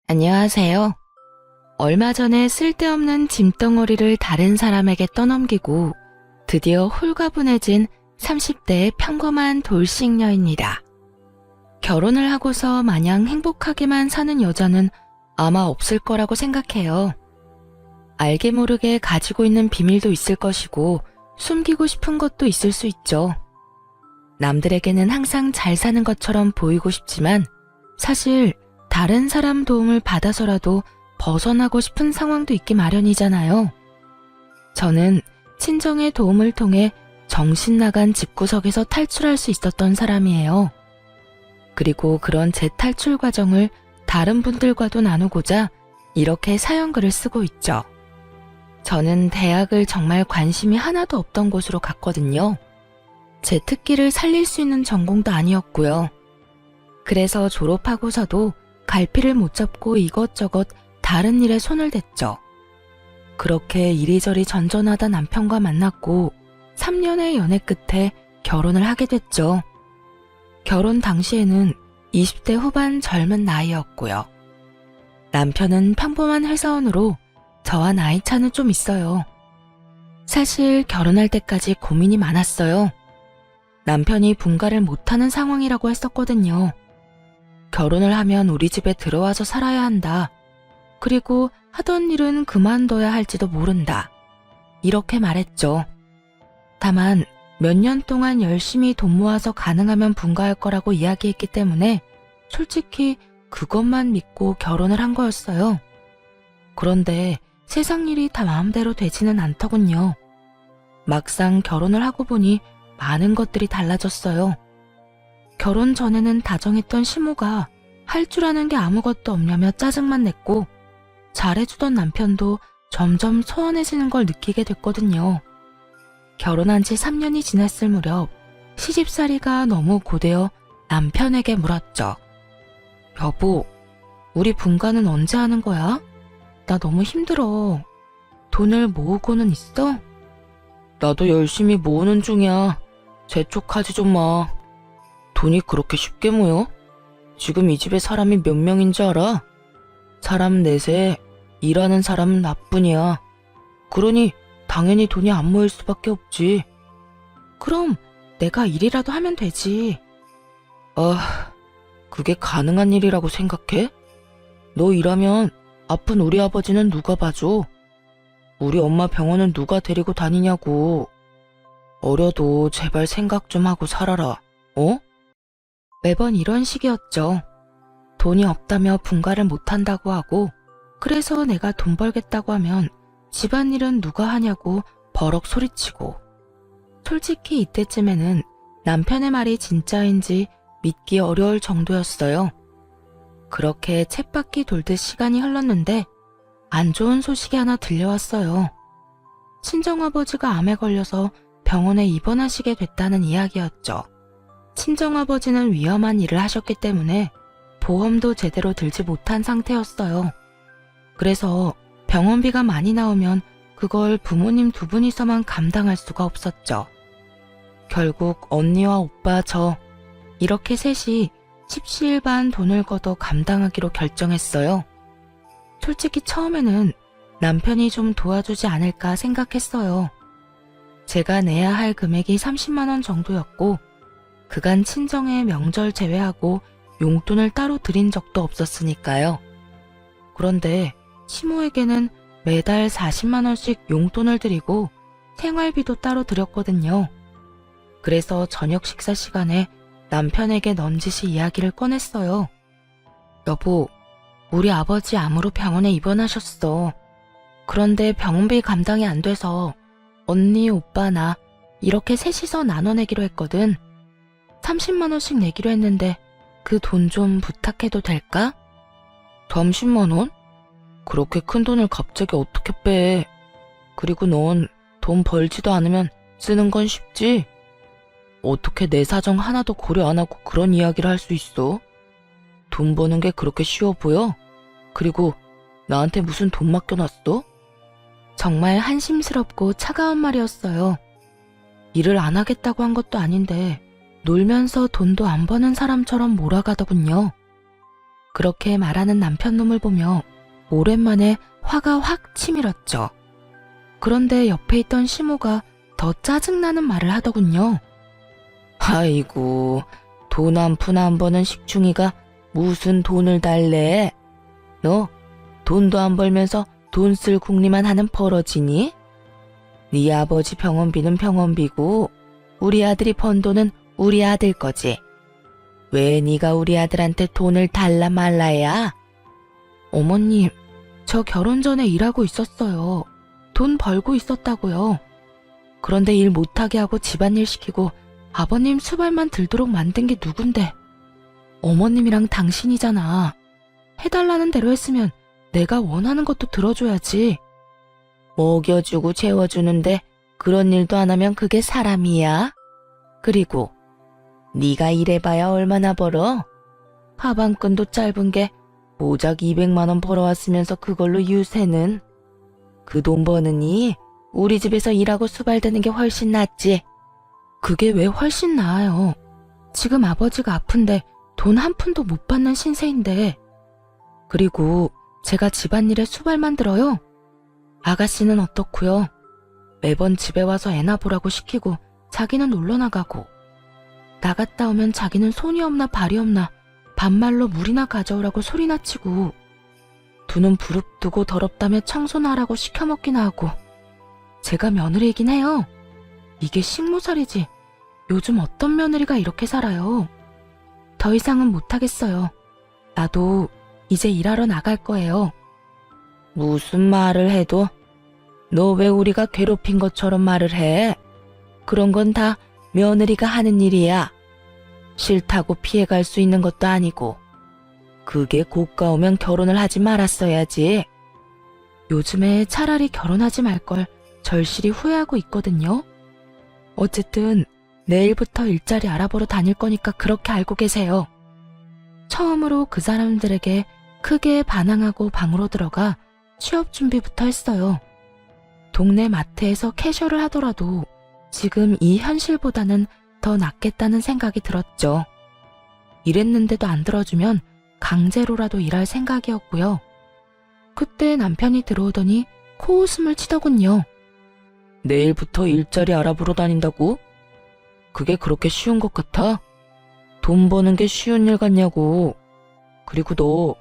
안녕하세요. 얼마 전에 쓸데없는 짐덩어리를 다른 사람에게 떠넘기고 드디어 홀가분해진 30대의 평범한 돌싱녀입니다. 결혼을 하고서 마냥 행복하게만 사는 여자는 아마 없을 거라고 생각해요. 알게 모르게 가지고 있는 비밀도 있을 것이고 숨기고 싶은 것도 있을 수 있죠. 남들에게는 항상 잘 사는 것처럼 보이고 싶지만 사실 다른 사람 도움을 받아서라도 벗어나고 싶은 상황도 있기 마련이잖아요. 저는 친정의 도움을 통해 정신 나간 집구석에서 탈출할 수 있었던 사람이에요. 그리고 그런 제 탈출 과정을 다른 분들과도 나누고자 이렇게 사연글을 쓰고 있죠. 저는 대학을 정말 관심이 하나도 없던 곳으로 갔거든요. 제 특기를 살릴 수 있는 전공도 아니었고요. 그래서 졸업하고서도 갈피를 못 잡고 이것저것 다른 일에 손을 댔죠. 그렇게 이리저리 전전하다 남편과 만났고 3년의 연애 끝에 결혼을 하게 됐죠. 결혼 당시에는 20대 후반 젊은 나이였고요. 남편은 평범한 회사원으로 저와 나이 차는 좀 있어요. 사실 결혼할 때까지 고민이 많았어요. 남편이 분가를 못하는 상황이라고 했었거든요. 결혼을 하면 우리 집에 들어와서 살아야 한다. 그리고 하던 일은 그만둬야 할지도 모른다. 이렇게 말했죠. 다만 몇 년 동안 열심히 돈 모아서 가능하면 분가할 거라고 이야기했기 때문에 솔직히 그것만 믿고 결혼을 한 거였어요. 그런데 세상 일이 다 마음대로 되지는 않더군요. 막상 결혼을 하고 보니 많은 것들이 달라졌어요. 결혼 전에는 다정했던 시모가 할 줄 아는 게 아무것도 없냐며 짜증만 냈고 잘해주던 남편도 점점 소원해지는 걸 느끼게 됐거든요. 결혼한 지 3년이 지났을 무렵 시집살이가 너무 고되어 남편에게 물었죠. 여보, 우리 분가는 언제 하는 거야? 나 너무 힘들어. 돈을 모으고는 있어? 나도 열심히 모으는 중이야. 재촉하지 좀 마. 돈이 그렇게 쉽게 모여? 지금 이 집에 사람이 몇 명인지 알아? 사람 넷에 일하는 사람은 나뿐이야. 그러니 당연히 돈이 안 모일 수밖에 없지. 그럼 내가 일이라도 하면 되지. 그게 가능한 일이라고 생각해? 너 일하면 아픈 우리 아버지는 누가 봐줘? 우리 엄마 병원은 누가 데리고 다니냐고. 어려도 제발 생각 좀 하고 살아라. 어? 매번 이런 식이었죠. 돈이 없다며 분가를 못한다고 하고 그래서 내가 돈 벌겠다고 하면 집안일은 누가 하냐고 버럭 소리치고 솔직히 이때쯤에는 남편의 말이 진짜인지 믿기 어려울 정도였어요. 그렇게 쳇바퀴 돌듯 시간이 흘렀는데 안 좋은 소식이 하나 들려왔어요. 친정아버지가 암에 걸려서 병원에 입원하시게 됐다는 이야기였죠. 친정아버지는 위험한 일을 하셨기 때문에 보험도 제대로 들지 못한 상태였어요. 그래서 병원비가 많이 나오면 그걸 부모님 두 분이서만 감당할 수가 없었죠. 결국 언니와 오빠 저 이렇게 셋이 십시일반 돈을 걷어 감당하기로 결정했어요. 솔직히 처음에는 남편이 좀 도와주지 않을까 생각했어요. 제가 내야 할 금액이 30만 원 정도였고 그간 친정에 명절 제외하고 용돈을 따로 드린 적도 없었으니까요. 그런데 시모에게는 매달 40만 원씩 용돈을 드리고 생활비도 따로 드렸거든요. 그래서 저녁 식사 시간에 남편에게 넌지시 이야기를 꺼냈어요. 여보, 우리 아버지 암으로 병원에 입원하셨어. 그런데 병원비 감당이 안 돼서 언니, 오빠, 나 이렇게 셋이서 나눠내기로 했거든. 30만 원씩 내기로 했는데 그 돈 좀 부탁해도 될까? 30만 원? 그렇게 큰 돈을 갑자기 어떻게 빼? 그리고 넌 돈 벌지도 않으면 쓰는 건 쉽지? 어떻게 내 사정 하나도 고려 안 하고 그런 이야기를 할 수 있어? 돈 버는 게 그렇게 쉬워 보여? 그리고 나한테 무슨 돈 맡겨놨어? 정말 한심스럽고 차가운 말이었어요. 일을 안 하겠다고 한 것도 아닌데 놀면서 돈도 안 버는 사람처럼 몰아가더군요. 그렇게 말하는 남편놈을 보며 오랜만에 화가 확 치밀었죠. 그런데 옆에 있던 시모가 더 짜증나는 말을 하더군요. 아이고, 돈 한 푼 안 버는 식충이가 무슨 돈을 달래? 너 돈도 안 벌면서 돈 쓸 궁리만 하는 버러지니? 네 아버지 병원비는 병원비고 우리 아들이 번 돈은 우리 아들 거지. 왜 네가 우리 아들한테 돈을 달라 말라야? 어머님, 저 결혼 전에 일하고 있었어요. 돈 벌고 있었다고요. 그런데 일 못하게 하고 집안일 시키고 아버님 수발만 들도록 만든 게 누군데? 어머님이랑 당신이잖아. 해달라는 대로 했으면 내가 원하는 것도 들어줘야지. 먹여주고 재워주는데 그런 일도 안 하면 그게 사람이야? 그리고 네가 일해봐야 얼마나 벌어? 가방끈도 짧은 게 고작 200만 원 벌어왔으면서 그걸로 유세는? 그 돈 버느니 우리 집에서 일하고 수발대는 게 훨씬 낫지. 그게 왜 훨씬 나아요? 지금 아버지가 아픈데 돈 한 푼도 못 받는 신세인데. 그리고 제가 집안일에 수발만 들어요? 아가씨는 어떻고요? 매번 집에 와서 애나 보라고 시키고 자기는 놀러 나가고, 나갔다 오면 자기는 손이 없나 발이 없나 반말로 물이나 가져오라고 소리나 치고, 두 눈 부릅뜨고 더럽다며 청소나 하라고 시켜먹기나 하고. 제가 며느리이긴 해요. 이게 식모살이지. 요즘 어떤 며느리가 이렇게 살아요. 더 이상은 못하겠어요. 나도 이제 일하러 나갈 거예요. 무슨 말을 해도 너 왜 우리가 괴롭힌 것처럼 말을 해? 그런 건 다 며느리가 하는 일이야. 싫다고 피해갈 수 있는 것도 아니고. 그게 고가오면 결혼을 하지 말았어야지. 요즘에 차라리 결혼하지 말걸 절실히 후회하고 있거든요. 어쨌든 내일부터 일자리 알아보러 다닐 거니까 그렇게 알고 계세요. 처음으로 그 사람들에게 크게 반항하고 방으로 들어가 취업 준비부터 했어요. 동네 마트에서 캐셔를 하더라도 지금 이 현실보다는 더 낫겠다는 생각이 들었죠. 이랬는데도 안 들어주면 강제로라도 일할 생각이었고요. 그때 남편이 들어오더니 코웃음을 치더군요. 내일부터 일자리 알아보러 다닌다고? 그게 그렇게 쉬운 것 같아? 돈 버는 게 쉬운 일 같냐고. 그리고 너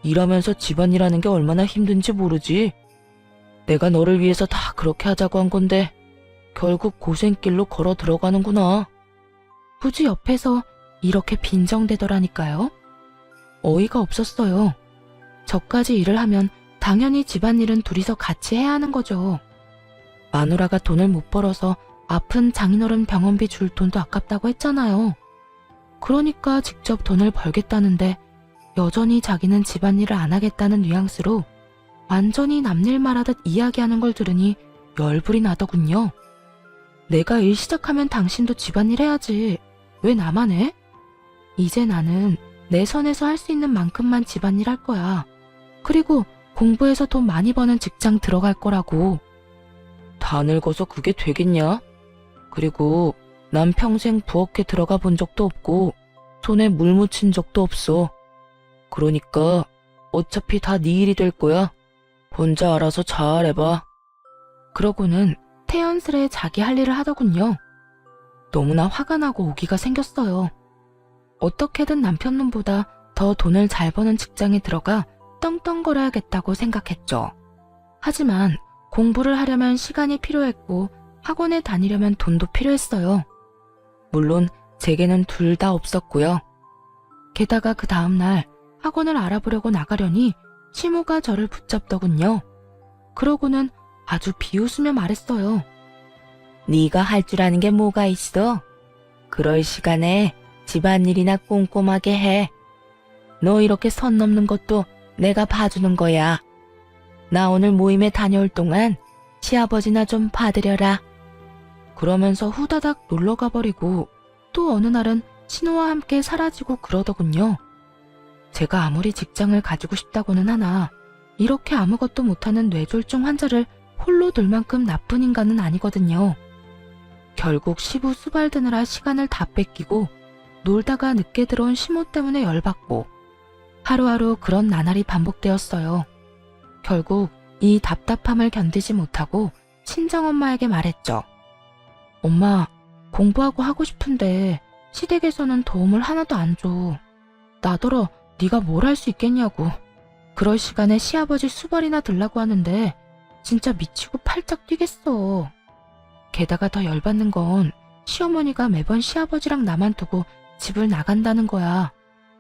일하면서 집안일하는 게 얼마나 힘든지 모르지? 내가 너를 위해서 다 그렇게 하자고 한 건데 결국 고생길로 걸어 들어가는구나. 굳이 옆에서 이렇게 빈정대더라니까요. 어이가 없었어요. 저까지 일을 하면 당연히 집안일은 둘이서 같이 해야 하는 거죠. 마누라가 돈을 못 벌어서 아픈 장인어른 병원비 줄 돈도 아깝다고 했잖아요. 그러니까 직접 돈을 벌겠다는데 여전히 자기는 집안일을 안 하겠다는 뉘앙스로 완전히 남일말 하듯 이야기하는 걸 들으니 열불이 나더군요. 내가 일 시작하면 당신도 집안일 해야지. 왜 나만 해? 이제 나는 내 선에서 할 수 있는 만큼만 집안일 할 거야. 그리고 공부해서 돈 많이 버는 직장 들어갈 거라고. 다 늙어서 그게 되겠냐? 그리고 난 평생 부엌에 들어가 본 적도 없고 손에 물 묻힌 적도 없어. 그러니까 어차피 다 네 일이 될 거야. 혼자 알아서 잘해봐. 그러고는 태연스레 자기 할 일을 하더군요. 너무나 화가 나고 오기가 생겼어요. 어떻게든 남편놈보다 더 돈을 잘 버는 직장에 들어가 떵떵거려야겠다고 생각했죠. 하지만 공부를 하려면 시간이 필요했고 학원에 다니려면 돈도 필요했어요. 물론 제게는 둘 다 없었고요. 게다가 그 다음날 학원을 알아보려고 나가려니 시모가 저를 붙잡더군요. 그러고는 아주 비웃으며 말했어요. 네가 할 줄 아는 게 뭐가 있어? 그럴 시간에 집안일이나 꼼꼼하게 해. 너 이렇게 선 넘는 것도 내가 봐주는 거야. 나 오늘 모임에 다녀올 동안 시아버지나 좀 봐드려라. 그러면서 후다닥 놀러가 버리고 또 어느 날은 신호와 함께 사라지고 그러더군요. 제가 아무리 직장을 가지고 싶다고는 하나 이렇게 아무것도 못하는 뇌졸중 환자를 홀로 둘 만큼 나쁜 인간은 아니거든요. 결국 시부 수발드느라 시간을 다 뺏기고 놀다가 늦게 들어온 시모 때문에 열받고 하루하루 그런 나날이 반복되었어요. 결국 이 답답함을 견디지 못하고 친정엄마에게 말했죠. 엄마, 공부하고 하고 싶은데 시댁에서는 도움을 하나도 안 줘. 나더러 네가 뭘 할 수 있겠냐고. 그럴 시간에 시아버지 수발이나 들라고 하는데 진짜 미치고 팔짝 뛰겠어. 게다가 더 열받는 건 시어머니가 매번 시아버지랑 나만 두고 집을 나간다는 거야.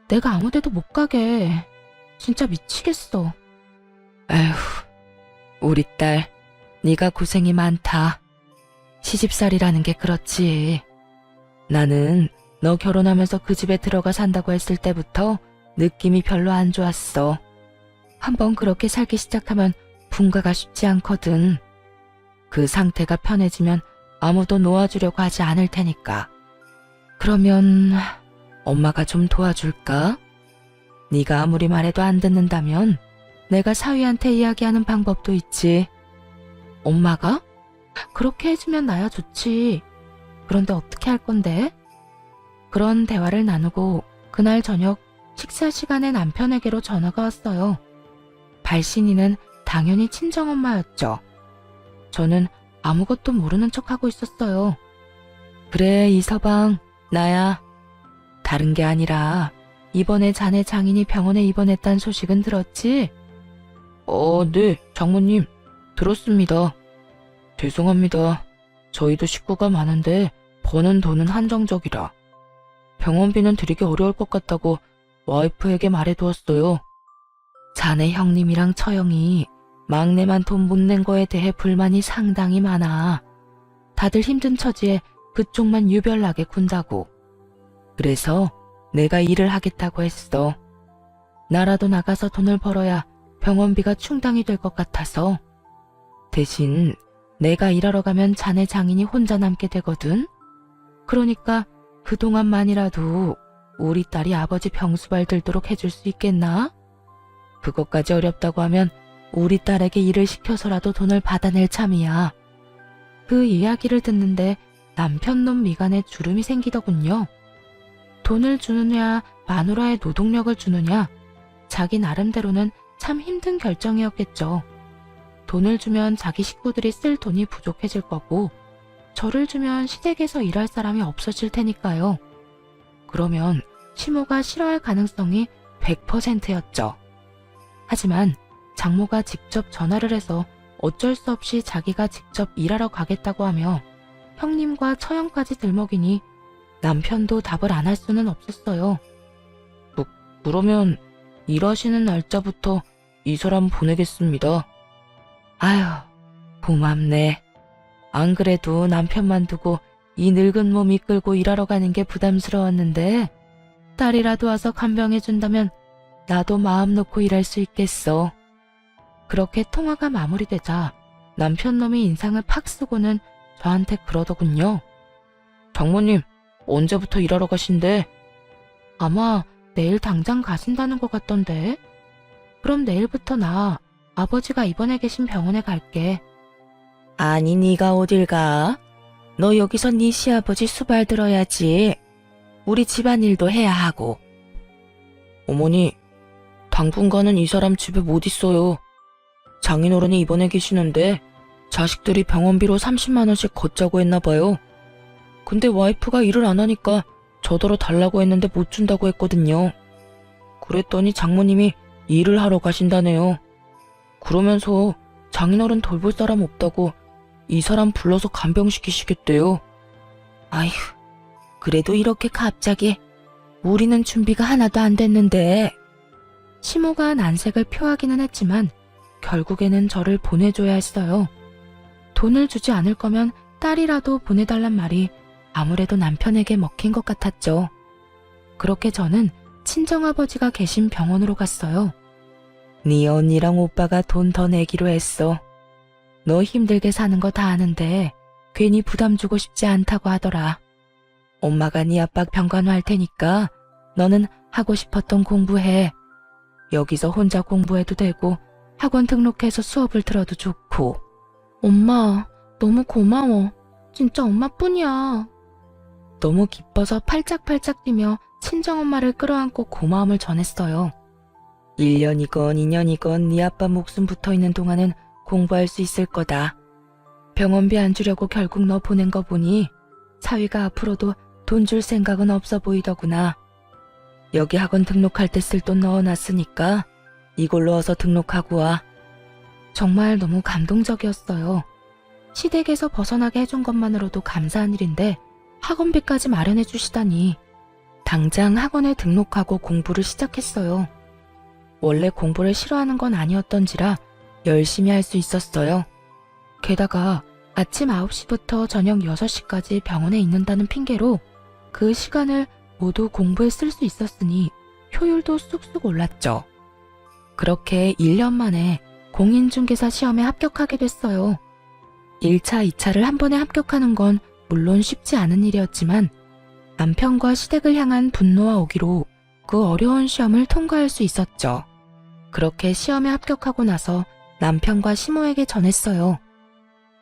내가 아무 데도 못 가게. 진짜 미치겠어. 에휴, 우리 딸, 네가 고생이 많다. 시집살이라는 게 그렇지. 나는 너 결혼하면서 그 집에 들어가 산다고 했을 때부터 느낌이 별로 안 좋았어. 한번 그렇게 살기 시작하면 분가가 쉽지 않거든. 그 상태가 편해지면 아무도 놓아주려고 하지 않을 테니까. 그러면 엄마가 좀 도와줄까? 네가 아무리 말해도 안 듣는다면 내가 사위한테 이야기하는 방법도 있지. 엄마가? 그렇게 해주면 나야 좋지. 그런데 어떻게 할 건데? 그런 대화를 나누고 그날 저녁 식사 시간에 남편에게로 전화가 왔어요. 발신이는 당연히 친정엄마였죠. 저는 아무것도 모르는 척하고 있었어요. 그래, 이서방, 나야. 다른 게 아니라 이번에 자네 장인이 병원에 입원했다는 소식은 들었지? 네, 장모님. 들었습니다. 죄송합니다. 저희도 식구가 많은데 버는 돈은 한정적이라. 병원비는 드리기 어려울 것 같다고 와이프에게 말해두었어요. 자네 형님이랑 처형이 막내만 돈 못 낸 거에 대해 불만이 상당히 많아. 다들 힘든 처지에 그쪽만 유별나게 군다고. 그래서 내가 일을 하겠다고 했어. 나라도 나가서 돈을 벌어야 병원비가 충당이 될 것 같아서. 대신 내가 일하러 가면 자네 장인이 혼자 남게 되거든. 그러니까 그동안만이라도 우리 딸이 아버지 병수발 들도록 해줄 수 있겠나? 그것까지 어렵다고 하면 우리 딸에게 일을 시켜서라도 돈을 받아낼 참이야. 그 이야기를 듣는데 남편놈 미간에 주름이 생기더군요. 돈을 주느냐 마누라의 노동력을 주느냐, 자기 나름대로는 참 힘든 결정이었겠죠. 돈을 주면 자기 식구들이 쓸 돈이 부족해질 거고, 저를 주면 시댁에서 일할 사람이 없어질 테니까요. 그러면 시모가 싫어할 가능성이 100%였죠. 하지만 장모가 직접 전화를 해서 어쩔 수 없이 자기가 직접 일하러 가겠다고 하며 형님과 처형까지 들먹이니 남편도 답을 안 할 수는 없었어요. 그러면 일하시는 날짜부터 이 사람 보내겠습니다. 아휴, 고맙네. 안 그래도 남편만 두고 이 늙은 몸 이끌고 일하러 가는 게 부담스러웠는데 딸이라도 와서 간병해준다면 나도 마음 놓고 일할 수 있겠어. 그렇게 통화가 마무리되자 남편놈이 인상을 팍 쓰고는 저한테 그러더군요. 장모님, 언제부터 일하러 가신대? 아마 내일 당장 가신다는 것 같던데. 그럼 내일부터 나 아버지가 입원해 계신 병원에 갈게. 아니, 네가 어딜 가? 너 여기서 네 시아버지 수발 들어야지. 우리 집안일도 해야 하고. 어머니, 당분간은 이 사람 집에 못 있어요. 장인어른이 입원해 계시는데 자식들이 병원비로 30만 원씩 걷자고 했나 봐요. 근데 와이프가 일을 안 하니까 저더러 달라고 했는데 못 준다고 했거든요. 그랬더니 장모님이 일을 하러 가신다네요. 그러면서 장인어른 돌볼 사람 없다고 이 사람 불러서 간병시키시겠대요. 아휴, 그래도 이렇게 갑자기. 우리는 준비가 하나도 안 됐는데. 시모가 난색을 표하기는 했지만 결국에는 저를 보내줘야 했어요. 돈을 주지 않을 거면 딸이라도 보내달란 말이 아무래도 남편에게 먹힌 것 같았죠. 그렇게 저는 친정아버지가 계신 병원으로 갔어요. 네 언니랑 오빠가 돈 더 내기로 했어. 너 힘들게 사는 거 다 아는데 괜히 부담 주고 싶지 않다고 하더라. 엄마가 네 아빠 병간호할 테니까 너는 하고 싶었던 공부해. 여기서 혼자 공부해도 되고 학원 등록해서 수업을 들어도 좋고. 엄마, 너무 고마워. 진짜 엄마뿐이야. 너무 기뻐서 팔짝팔짝 뛰며 친정엄마를 끌어안고 고마움을 전했어요. 1년이건 2년이건 네 아빠 목숨 붙어있는 동안은 공부할 수 있을 거다. 병원비 안 주려고 결국 너 보낸 거 보니 사위가 앞으로도 돈 줄 생각은 없어 보이더구나. 여기 학원 등록할 때 쓸 돈 넣어놨으니까 이걸로 어서 등록하고 와. 정말 너무 감동적이었어요. 시댁에서 벗어나게 해준 것만으로도 감사한 일인데 학원비까지 마련해 주시다니. 당장 학원에 등록하고 공부를 시작했어요. 원래 공부를 싫어하는 건 아니었던지라 열심히 할 수 있었어요. 게다가 아침 9시부터 저녁 6시까지 병원에 있는다는 핑계로 그 시간을 모두 공부에 쓸 수 있었으니 효율도 쑥쑥 올랐죠. 그렇게 1년 만에 공인중개사 시험에 합격하게 됐어요. 1차, 2차를 한 번에 합격하는 건 물론 쉽지 않은 일이었지만 남편과 시댁을 향한 분노와 오기로 그 어려운 시험을 통과할 수 있었죠. 그렇게 시험에 합격하고 나서 남편과 시모에게 전했어요.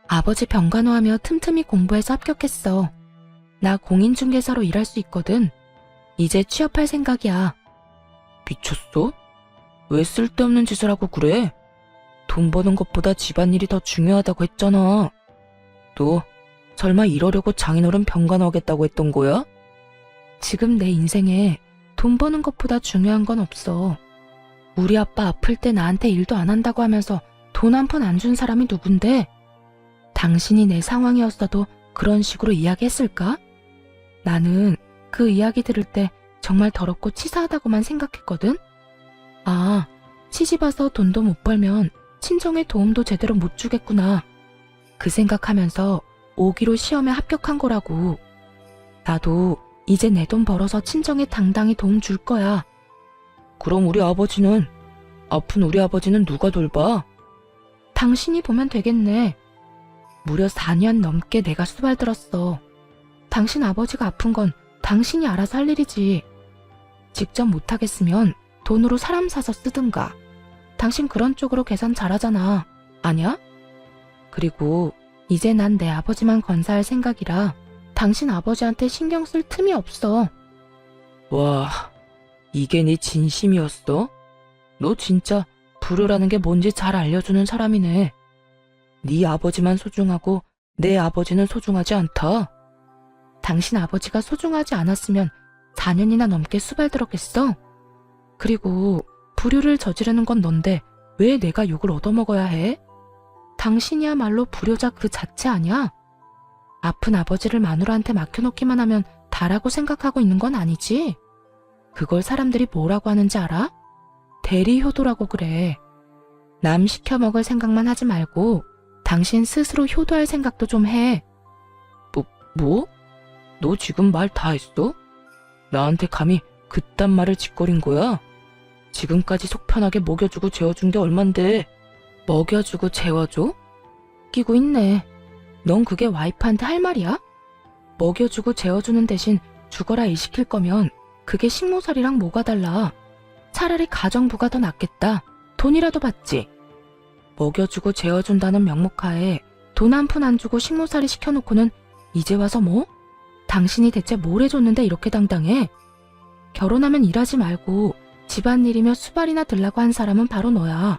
아버지 병간호하며 틈틈이 공부해서 합격했어. 나 공인중개사로 일할 수 있거든. 이제 취업할 생각이야. 미쳤어? 왜 쓸데없는 짓을 하고 그래? 돈 버는 것보다 집안일이 더 중요하다고 했잖아. 너 설마 이러려고 장인어른 병간호하겠다고 했던 거야? 지금 내 인생에 돈 버는 것보다 중요한 건 없어. 우리 아빠 아플 때 나한테 일도 안 한다고 하면서 돈 한 푼 안 준 사람이 누군데? 당신이 내 상황이었어도 그런 식으로 이야기했을까? 나는 그 이야기 들을 때 정말 더럽고 치사하다고만 생각했거든? 아, 시집와서 돈도 못 벌면 친정에 도움도 제대로 못 주겠구나. 그 생각하면서 5기로 시험에 합격한 거라고. 나도 이제 내 돈 벌어서 친정에 당당히 도움 줄 거야. 그럼 우리 아버지는? 아픈 우리 아버지는 누가 돌봐? 당신이 보면 되겠네. 무려 4년 넘게 내가 수발들었어. 당신 아버지가 아픈 건 당신이 알아서 할 일이지. 직접 못하겠으면 돈으로 사람 사서 쓰든가. 당신 그런 쪽으로 계산 잘하잖아. 아냐? 그리고 이제 난 내 아버지만 건사할 생각이라 당신 아버지한테 신경 쓸 틈이 없어. 와, 이게 네 진심이었어? 너 진짜 불효라는 게 뭔지 잘 알려주는 사람이네. 네 아버지만 소중하고 내 아버지는 소중하지 않다. 당신 아버지가 소중하지 않았으면 4년이나 넘게 수발들었겠어? 그리고 불효를 저지르는 건 넌데 왜 내가 욕을 얻어먹어야 해? 당신이야말로 불효자 그 자체 아냐? 아픈 아버지를 마누라한테 맡겨놓기만 하면 다라고 생각하고 있는 건 아니지? 그걸 사람들이 뭐라고 하는지 알아? 대리효도라고 그래. 남 시켜먹을 생각만 하지 말고 당신 스스로 효도할 생각도 좀 해. 뭐? 너 지금 말 다 했어? 나한테 감히 그딴 말을 짓거린 거야? 지금까지 속 편하게 먹여주고 재워준 게 얼만데. 먹여주고 재워줘? 끼고 있네. 넌 그게 와이프한테 할 말이야? 먹여주고 재워주는 대신 죽어라 일 시킬 거면 그게 식모살이랑 뭐가 달라. 차라리 가정부가 더 낫겠다. 돈이라도 받지. 먹여주고 재워준다는 명목하에 돈 한 푼 안 주고 식모살이 시켜놓고는 이제 와서 뭐? 당신이 대체 뭘 해줬는데 이렇게 당당해? 결혼하면 일하지 말고 집안일이며 수발이나 들라고 한 사람은 바로 너야.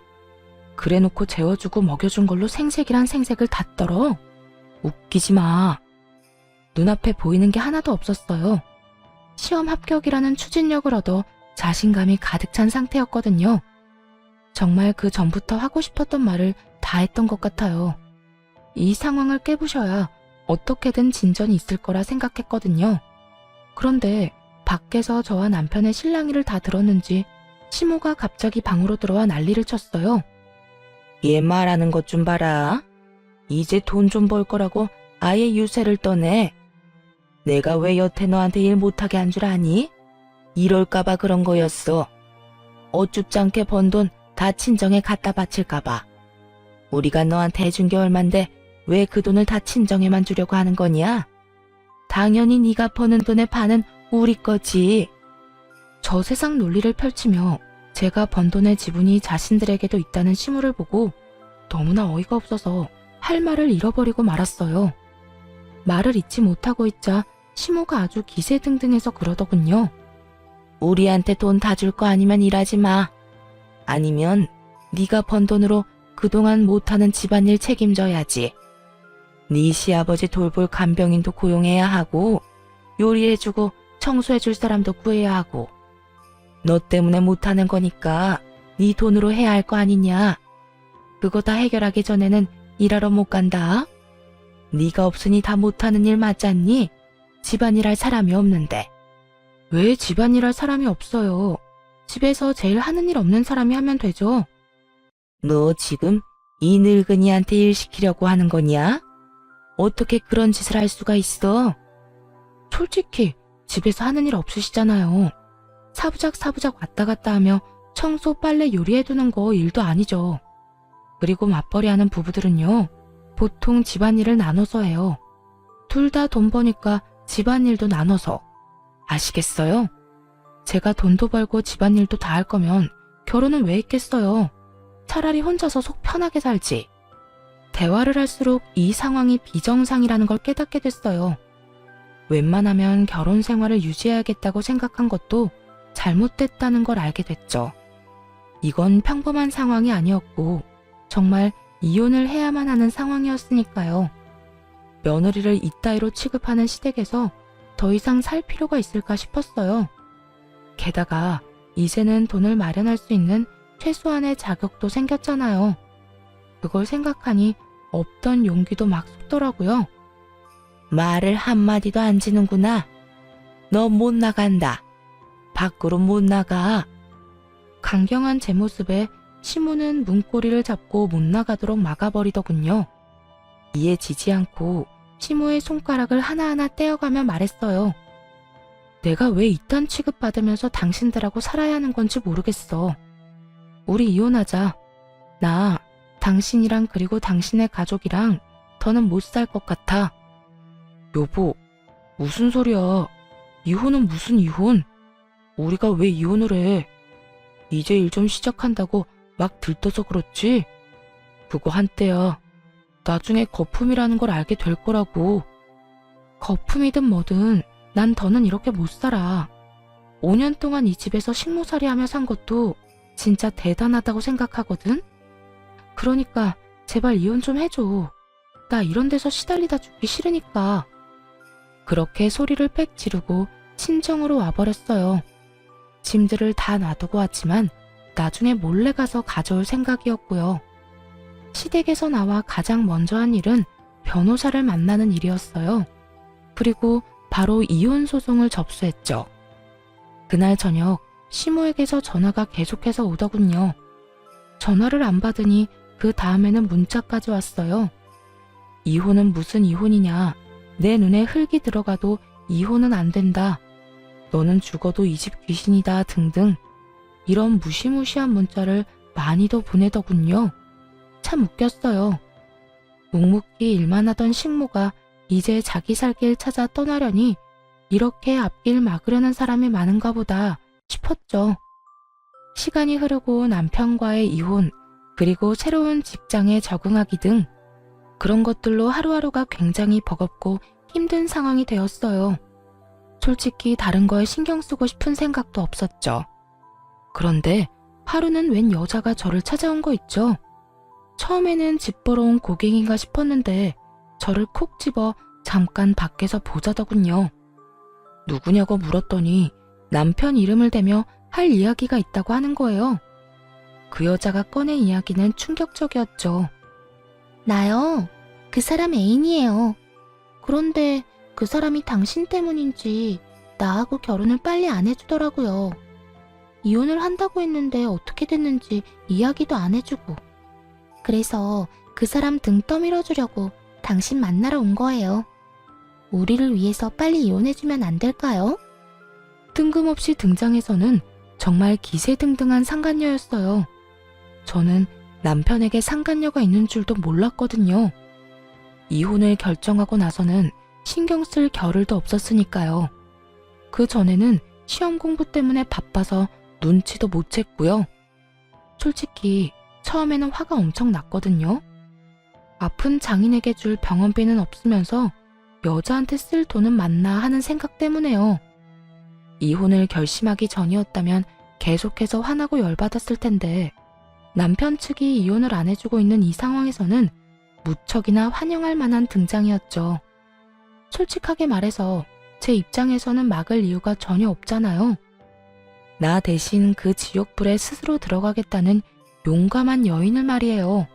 그래놓고 재워주고 먹여준 걸로 생색이란 생색을 다 떨어. 웃기지 마. 눈앞에 보이는 게 하나도 없었어요. 시험 합격이라는 추진력을 얻어 자신감이 가득 찬 상태였거든요. 정말 그 전부터 하고 싶었던 말을 다 했던 것 같아요. 이 상황을 깨부셔야 어떻게든 진전이 있을 거라 생각했거든요. 그런데 밖에서 저와 남편의 실랑이를 다 들었는지 시모가 갑자기 방으로 들어와 난리를 쳤어요. 얘 말하는 것 좀 봐라. 이제 돈 좀 벌 거라고 아예 유세를 떠내. 내가 왜 여태 너한테 일 못하게 한 줄 아니? 이럴까봐 그런 거였어. 어줍지 않게 번 돈 다 친정에 갖다 바칠까봐. 우리가 너한테 해준 게 얼만데 왜 그 돈을 다 친정에만 주려고 하는 거냐? 당연히 네가 버는 돈의 반은 우리 거지. 저 세상 논리를 펼치며 제가 번 돈의 지분이 자신들에게도 있다는 시무를 보고 너무나 어이가 없어서 할 말을 잃어버리고 말았어요. 말을 잊지 못하고 있자 시모가 아주 기세등등해서 그러더군요. 우리한테 돈 다 줄 거 아니면 일하지 마. 아니면 네가 번 돈으로 그동안 못하는 집안일 책임져야지. 네 시아버지 돌볼 간병인도 고용해야 하고 요리해주고 청소해줄 사람도 구해야 하고 너 때문에 못하는 거니까 네 돈으로 해야 할 거 아니냐. 그거 다 해결하기 전에는 일하러 못 간다. 네가 없으니 다 못하는 일 맞잖니? 집안일 할 사람이 없는데. 왜 집안일 할 사람이 없어요? 집에서 제일 하는 일 없는 사람이 하면 되죠. 너 지금 이 늙은이한테 일 시키려고 하는 거냐? 어떻게 그런 짓을 할 수가 있어? 솔직히 집에서 하는 일 없으시잖아요. 사부작 왔다 갔다 하며 청소, 빨래, 요리해두는 거 일도 아니죠. 그리고 맞벌이하는 부부들은요, 보통 집안일을 나눠서 해요. 둘 다 돈 버니까 집안일도 나눠서. 아시겠어요? 제가 돈도 벌고 집안일도 다 할 거면 결혼은 왜 했겠어요? 차라리 혼자서 속 편하게 살지. 대화를 할수록 이 상황이 비정상이라는 걸 깨닫게 됐어요. 웬만하면 결혼 생활을 유지해야겠다고 생각한 것도 잘못됐다는 걸 알게 됐죠. 이건 평범한 상황이 아니었고 정말 이혼을 해야만 하는 상황이었으니까요. 며느리를 이따위로 취급하는 시댁에서 더 이상 살 필요가 있을까 싶었어요. 게다가 이제는 돈을 마련할 수 있는 최소한의 자격도 생겼잖아요. 그걸 생각하니 없던 용기도 막 솟더라고요. 말을 한마디도 안 지는구나. 너 못 나간다. 밖으로 못 나가. 강경한 제 모습에 시모는 문고리를 잡고 못 나가도록 막아버리더군요. 이에 지지 않고 시모의 손가락을 하나하나 떼어가며 말했어요. 내가 왜 이딴 취급받으면서 당신들하고 살아야 하는 건지 모르겠어. 우리 이혼하자. 나 당신이랑 그리고 당신의 가족이랑 더는 못 살 것 같아. 여보, 무슨 소리야. 이혼은 무슨 이혼? 우리가 왜 이혼을 해? 이제 일 좀 시작한다고 막 들떠서 그렇지? 그거 한때야. 나중에 거품이라는 걸 알게 될 거라고. 거품이든 뭐든 난 더는 이렇게 못 살아. 5년 동안 이 집에서 식모살이 하며 산 것도 진짜 대단하다고 생각하거든? 그러니까 제발 이혼 좀 해줘. 나 이런 데서 시달리다 죽기 싫으니까. 그렇게 소리를 빽 지르고 친정으로 와버렸어요. 짐들을 다 놔두고 왔지만 나중에 몰래 가서 가져올 생각이었고요. 시댁에서 나와 가장 먼저 한 일은 변호사를 만나는 일이었어요. 그리고 바로 이혼 소송을 접수했죠. 그날 저녁 시모에게서 전화가 계속해서 오더군요. 전화를 안 받으니 그 다음에는 문자까지 왔어요. 이혼은 무슨 이혼이냐. 내 눈에 흙이 들어가도 이혼은 안 된다. 너는 죽어도 이 집 귀신이다 등등 이런 무시무시한 문자를 많이도 보내더군요. 참 웃겼어요. 묵묵히 일만 하던 식모가 이제 자기 살 길 찾아 떠나려니 이렇게 앞길 막으려는 사람이 많은가 보다 싶었죠. 시간이 흐르고 남편과의 이혼, 그리고 새로운 직장에 적응하기 등 그런 것들로 하루하루가 굉장히 버겁고 힘든 상황이 되었어요. 솔직히 다른 거에 신경 쓰고 싶은 생각도 없었죠. 그런데 하루는 웬 여자가 저를 찾아온 거 있죠. 처음에는 집 보러 온 고객인가 싶었는데 저를 콕 집어 잠깐 밖에서 보자더군요. 누구냐고 물었더니 남편 이름을 대며 할 이야기가 있다고 하는 거예요. 그 여자가 꺼낸 이야기는 충격적이었죠. 나요. 그 사람 애인이에요. 그런데 그 사람이 당신 때문인지 나하고 결혼을 빨리 안 해주더라고요. 이혼을 한다고 했는데 어떻게 됐는지 이야기도 안 해주고. 그래서 그 사람 등 떠밀어주려고 당신 만나러 온 거예요. 우리를 위해서 빨리 이혼해주면 안 될까요? 뜬금없이 등장해서는 정말 기세등등한 상간녀였어요. 저는 남편에게 상간녀가 있는 줄도 몰랐거든요. 이혼을 결정하고 나서는 신경 쓸 겨를도 없었으니까요. 그 전에는 시험 공부 때문에 바빠서 눈치도 못 챘고요. 솔직히 처음에는 화가 엄청 났거든요. 아픈 장인에게 줄 병원비는 없으면서 여자한테 쓸 돈은 많나 하는 생각 때문에요. 이혼을 결심하기 전이었다면 계속해서 화나고 열받았을 텐데 남편 측이 이혼을 안 해주고 있는 이 상황에서는 무척이나 환영할 만한 등장이었죠. 솔직하게 말해서 제 입장에서는 막을 이유가 전혀 없잖아요. 나 대신 그 지옥불에 스스로 들어가겠다는 용감한 여인을 말이에요.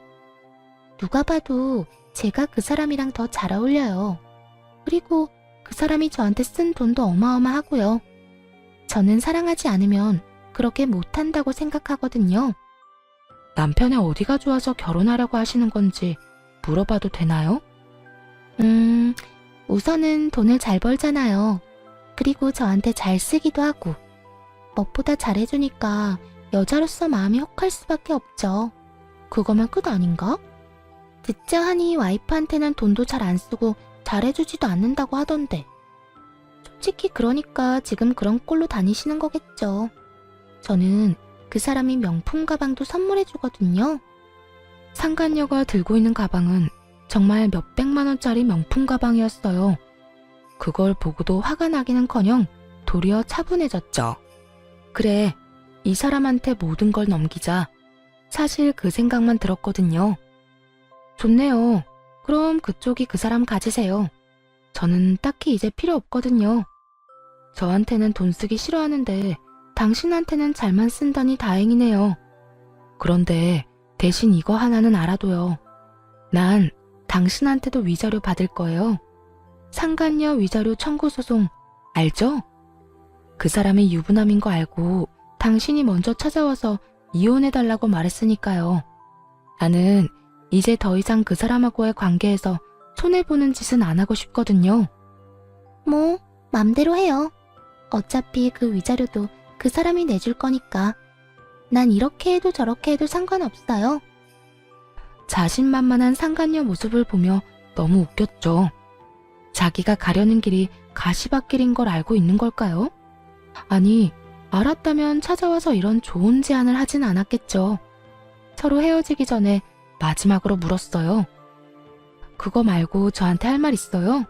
누가 봐도 제가 그 사람이랑 더 잘 어울려요. 그리고 그 사람이 저한테 쓴 돈도 어마어마하고요. 저는 사랑하지 않으면 그렇게 못한다고 생각하거든요. 남편의 어디가 좋아서 결혼하려고 하시는 건지 물어봐도 되나요? 우선은 돈을 잘 벌잖아요. 그리고 저한테 잘 쓰기도 하고. 무엇보다 잘해주니까 여자로서 마음이 혹할 수밖에 없죠. 그거만 끝 아닌가? 듣자 하니 와이프한테는 돈도 잘 안 쓰고 잘해주지도 않는다고 하던데. 솔직히 그러니까 지금 그런 꼴로 다니시는 거겠죠. 저는 그 사람이 명품 가방도 선물해주거든요. 상간녀가 들고 있는 가방은 정말 몇백만 원짜리 명품 가방이었어요. 그걸 보고도 화가 나기는커녕 도리어 차분해졌죠. 그래, 이 사람한테 모든 걸 넘기자. 사실 그 생각만 들었거든요. 좋네요. 그럼 그쪽이 그 사람 가지세요. 저는 딱히 이제 필요 없거든요. 저한테는 돈 쓰기 싫어하는데 당신한테는 잘만 쓴다니 다행이네요. 그런데 대신 이거 하나는 알아둬요. 난 당신한테도 위자료 받을 거예요. 상간녀 위자료 청구 소송 알죠? 그 사람이 유부남인 거 알고 당신이 먼저 찾아와서 이혼해달라고 말했으니까요. 나는 이제 더 이상 그 사람하고의 관계에서 손해보는 짓은 안 하고 싶거든요. 뭐 맘대로 해요. 어차피 그 위자료도 그 사람이 내줄 거니까. 난 이렇게 해도 저렇게 해도 상관없어요. 자신만만한 상간녀 모습을 보며 너무 웃겼죠. 자기가 가려는 길이 가시밭길인 걸 알고 있는 걸까요? 아니, 알았다면 찾아와서 이런 좋은 제안을 하진 않았겠죠. 서로 헤어지기 전에 마지막으로 물었어요. 그거 말고 저한테 할 말 있어요?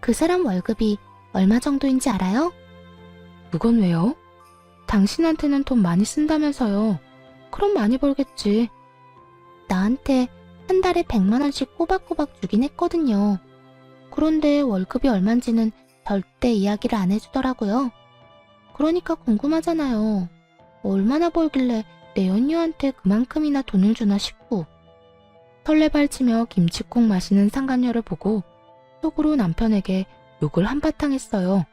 그 사람 월급이 얼마 정도인지 알아요? 그건 왜요? 당신한테는 돈 많이 쓴다면서요. 그럼 많이 벌겠지. 나한테 한 달에 100만 원씩 꼬박꼬박 주긴 했거든요. 그런데 월급이 얼만지는 절대 이야기를 안 해주더라고요. 그러니까 궁금하잖아요. 얼마나 벌길래 내 연녀한테 그만큼이나 돈을 주나 싶고. 설레발치며 김칫국 마시는 상간녀를 보고 속으로 남편에게 욕을 한바탕 했어요.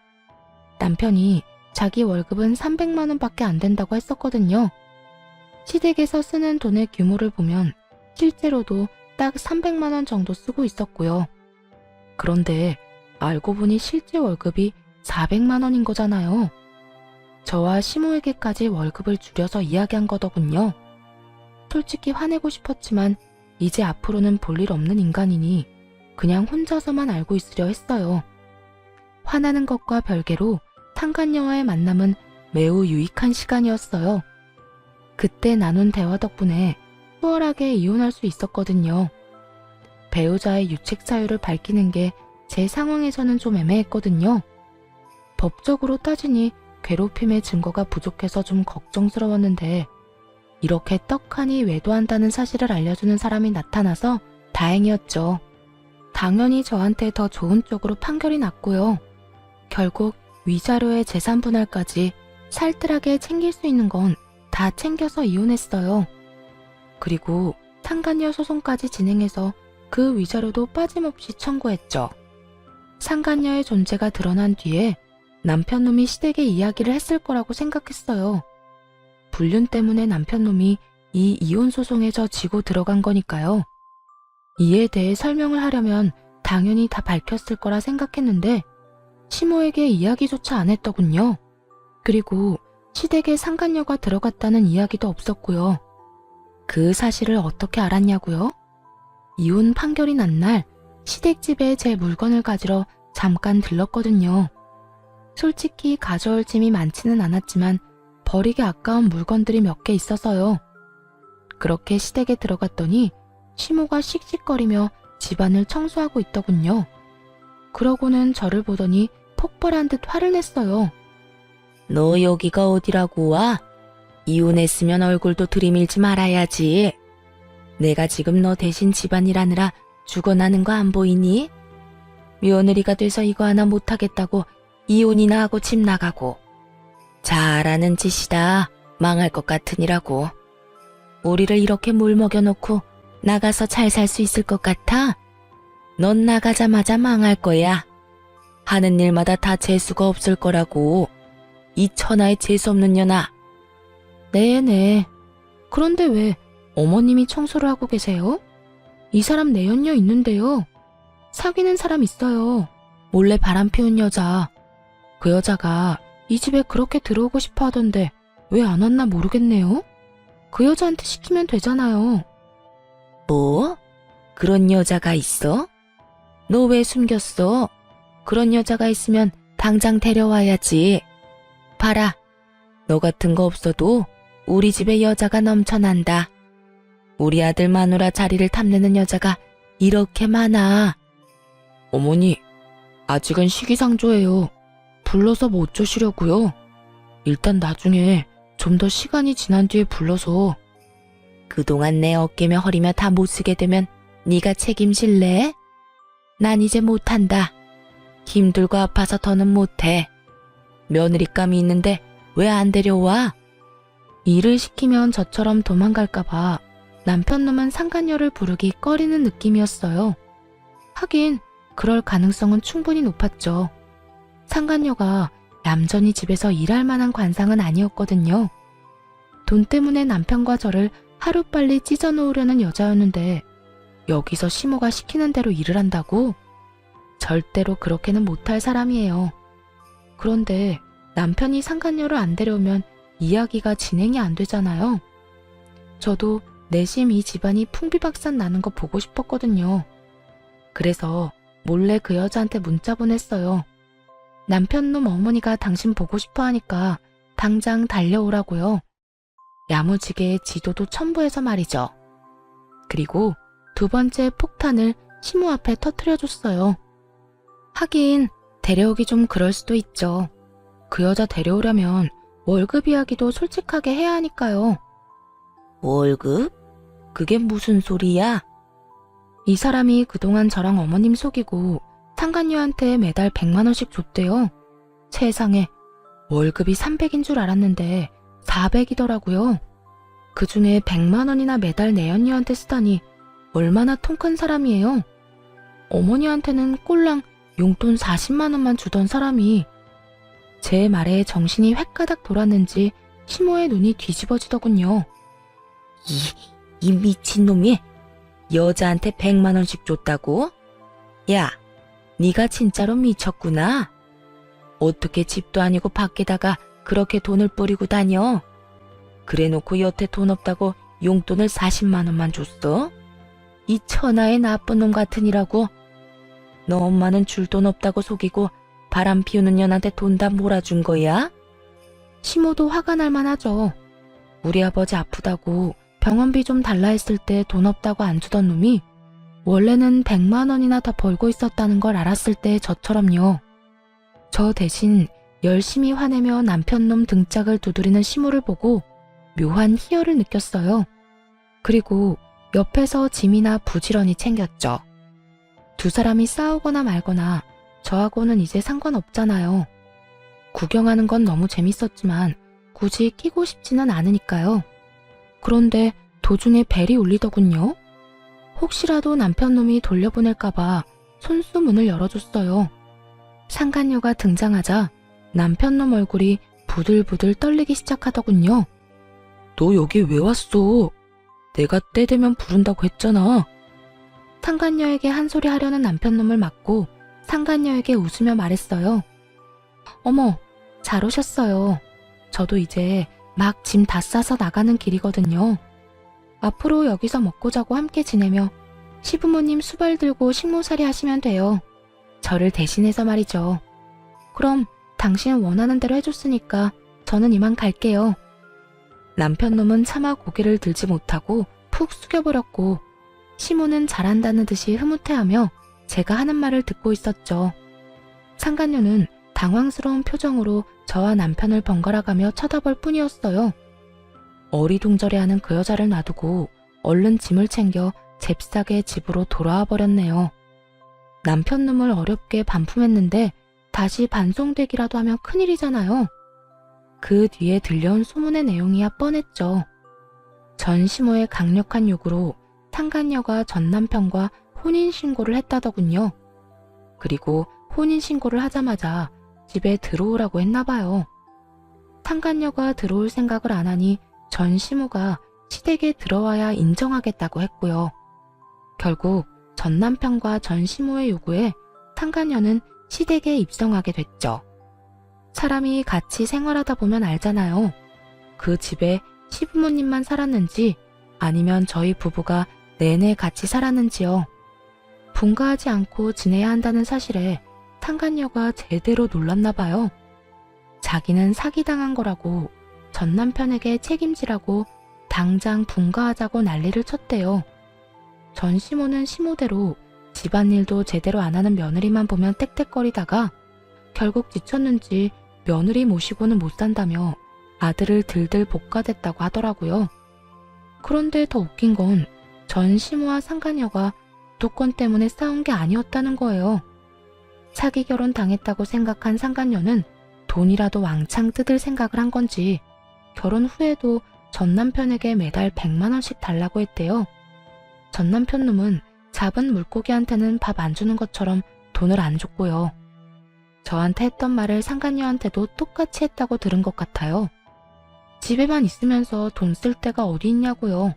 남편이 자기 월급은 300만 원밖에 안 된다고 했었거든요. 시댁에서 쓰는 돈의 규모를 보면 실제로도 딱 300만 원 정도 쓰고 있었고요. 그런데 알고 보니 실제 월급이 400만 원인 거잖아요. 저와 시모에게까지 월급을 줄여서 이야기한 거더군요. 솔직히 화내고 싶었지만 이제 앞으로는 볼 일 없는 인간이니 그냥 혼자서만 알고 있으려 했어요. 화나는 것과 별개로 상간녀와의 만남은 매우 유익한 시간이었어요. 그때 나눈 대화 덕분에 수월하게 이혼할 수 있었거든요. 배우자의 유책 사유를 밝히는 게 제 상황에서는 좀 애매했거든요. 법적으로 따지니 괴롭힘의 증거가 부족해서 좀 걱정스러웠는데 이렇게 떡하니 외도한다는 사실을 알려주는 사람이 나타나서 다행이었죠. 당연히 저한테 더 좋은 쪽으로 판결이 났고요. 결국 위자료의 재산 분할까지 살뜰하게 챙길 수 있는 건 다 챙겨서 이혼했어요. 그리고 상간녀 소송까지 진행해서 그 위자료도 빠짐없이 청구했죠. 상간녀의 존재가 드러난 뒤에 남편놈이 시댁에 이야기를 했을 거라고 생각했어요. 불륜 때문에 남편놈이 이 이혼 소송에 저 지고 들어간 거니까요. 이에 대해 설명을 하려면 당연히 다 밝혔을 거라 생각했는데 시모에게 이야기조차 안 했더군요. 그리고 시댁에 상간녀가 들어갔다는 이야기도 없었고요. 그 사실을 어떻게 알았냐고요? 이혼 판결이 난 날 시댁집에 제 물건을 가지러 잠깐 들렀거든요. 솔직히 가져올 짐이 많지는 않았지만 버리기 아까운 물건들이 몇 개 있어서요. 그렇게 시댁에 들어갔더니 시모가 씩씩거리며 집안을 청소하고 있더군요. 그러고는 저를 보더니 폭발한 듯 화를 냈어요. 너 여기가 어디라고 와? 이혼했으면 얼굴도 들이밀지 말아야지. 내가 지금 너 대신 집안일 하느라 죽어나는 거 안 보이니? 며느리가 돼서 이거 하나 못하겠다고 이혼이나 하고 집 나가고. 잘하는 짓이다. 망할 것 같으니라고. 우리를 이렇게 물 먹여놓고 나가서 잘 살 수 있을 것 같아? 넌 나가자마자 망할 거야. 하는 일마다 다 재수가 없을 거라고. 이 천하의 재수없는 년아. 네네. 그런데 왜 어머님이 청소를 하고 계세요? 이 사람 내연녀 있는데요. 사귀는 사람 있어요. 몰래 바람 피운 여자. 그 여자가 이 집에 그렇게 들어오고 싶어 하던데 왜 안 왔나 모르겠네요. 그 여자한테 시키면 되잖아요. 뭐? 그런 여자가 있어? 너 왜 숨겼어? 그런 여자가 있으면 당장 데려와야지. 봐라. 너 같은 거 없어도 우리 집에 여자가 넘쳐난다. 우리 아들 마누라 자리를 탐내는 여자가 이렇게 많아. 어머니, 아직은 시기상조예요. 불러서 뭐 어쩌시려고요? 일단 나중에 좀 더 시간이 지난 뒤에 불러서. 그동안 내 어깨며 허리며 다 못 쓰게 되면 네가 책임질래? 난 이제 못한다. 힘들고 아파서 더는 못해. 며느리감이 있는데 왜 안 데려와? 일을 시키면 저처럼 도망갈까봐 남편놈은 상간녀를 부르기 꺼리는 느낌이었어요. 하긴 그럴 가능성은 충분히 높았죠. 상간녀가 얌전히 집에서 일할 만한 관상은 아니었거든요. 돈 때문에 남편과 저를 하루빨리 찢어놓으려는 여자였는데 여기서 시모가 시키는 대로 일을 한다고? 절대로 그렇게는 못할 사람이에요. 그런데 남편이 상간녀를 안 데려오면 이야기가 진행이 안 되잖아요. 저도 내심 이 집안이 풍비박산 나는 거 보고 싶었거든요. 그래서 몰래 그 여자한테 문자 보냈어요. 남편놈 어머니가 당신 보고 싶어 하니까 당장 달려오라고요. 야무지게 지도도 첨부해서 말이죠. 그리고 두 번째 폭탄을 시모 앞에 터뜨려줬어요. 하긴 데려오기 좀 그럴 수도 있죠. 그 여자 데려오려면 월급 이야기도 솔직하게 해야 하니까요. 월급? 그게 무슨 소리야? 이 사람이 그동안 저랑 어머님 속이고 상간녀한테 매달 100만 원씩 줬대요. 세상에, 월급이 300인 줄 알았는데 400이더라고요. 그중에 100만 원이나 매달 내연녀한테 쓰다니 얼마나 통 큰 사람이에요. 어머니한테는 꼴랑 용돈 40만 원만 주던 사람이 제 말에 정신이 획가닥 돌았는지 시모의 눈이 뒤집어지더군요. 이 미친놈이 여자한테 100만 원씩 줬다고? 야, 네가 진짜로 미쳤구나. 어떻게 집도 아니고 밖에다가 그렇게 돈을 뿌리고 다녀? 그래놓고 여태 돈 없다고 용돈을 40만 원만 줬어? 이 천하의 나쁜 놈 같으니라고. 너 엄마는 줄 돈 없다고 속이고 바람 피우는 년한테 돈 다 몰아준 거야? 시모도 화가 날 만하죠. 우리 아버지 아프다고 병원비 좀 달라 했을 때 돈 없다고 안 주던 놈이 원래는 100만 원이나 더 벌고 있었다는 걸 알았을 때 저처럼요. 저 대신 열심히 화내며 남편놈 등짝을 두드리는 시모를 보고 묘한 희열을 느꼈어요. 그리고 옆에서 짐이나 부지런히 챙겼죠. 두 사람이 싸우거나 말거나 저하고는 이제 상관없잖아요. 구경하는 건 너무 재밌었지만 굳이 끼고 싶지는 않으니까요. 그런데 도중에 벨이 울리더군요. 혹시라도 남편놈이 돌려보낼까봐 손수 문을 열어줬어요. 상간녀가 등장하자 남편놈 얼굴이 부들부들 떨리기 시작하더군요. 너 여기 왜 왔어? 내가 때 되면 부른다고 했잖아. 상간녀에게 한 소리 하려는 남편놈을 맞고 상간녀에게 웃으며 말했어요. 어머, 잘 오셨어요. 저도 이제 막 짐 다 싸서 나가는 길이거든요. 앞으로 여기서 먹고 자고 함께 지내며 시부모님 수발 들고 식모살이 하시면 돼요. 저를 대신해서 말이죠. 그럼 당신 원하는 대로 해줬으니까 저는 이만 갈게요. 남편놈은 차마 고개를 들지 못하고 푹 숙여버렸고 시모는 잘한다는 듯이 흐뭇해하며 제가 하는 말을 듣고 있었죠. 상간녀는 당황스러운 표정으로 저와 남편을 번갈아가며 쳐다볼 뿐이었어요. 어리둥절해하는 그 여자를 놔두고 얼른 짐을 챙겨 잽싸게 집으로 돌아와 버렸네요. 남편 놈을 어렵게 반품했는데 다시 반송되기라도 하면 큰일이잖아요. 그 뒤에 들려온 소문의 내용이야 뻔했죠. 전시모의 강력한 요구로 상간녀가 전 남편과 혼인신고를 했다더군요. 그리고 혼인신고를 하자마자 집에 들어오라고 했나봐요. 상간녀가 들어올 생각을 안 하니 전시모가 시댁에 들어와야 인정하겠다고 했고요. 결국 전 남편과 전시모의 요구에 상간녀는 시댁에 입성하게 됐죠. 사람이 같이 생활하다 보면 알잖아요. 그 집에 시부모님만 살았는지 아니면 저희 부부가 내내 같이 살았는지요. 분가하지 않고 지내야 한다는 사실에 상간녀가 제대로 놀랐나봐요. 자기는 사기당한 거라고 전 남편에게 책임지라고 당장 분가하자고 난리를 쳤대요. 전 시모는 시모대로 집안일도 제대로 안 하는 며느리만 보면 떽떽거리다가 결국 지쳤는지 며느리 모시고는 못 산다며 아들을 들들 볶아댔다고 하더라고요. 그런데 더 웃긴 건 전 시모와 상간녀가 주도권 때문에 싸운 게 아니었다는 거예요. 사기 결혼 당했다고 생각한 상간녀는 돈이라도 왕창 뜯을 생각을 한 건지 결혼 후에도 전 남편에게 매달 100만 원씩 달라고 했대요. 전 남편 놈은 잡은 물고기한테는 밥 안 주는 것처럼 돈을 안 줬고요. 저한테 했던 말을 상간녀한테도 똑같이 했다고 들은 것 같아요. 집에만 있으면서 돈 쓸 데가 어디 있냐고요.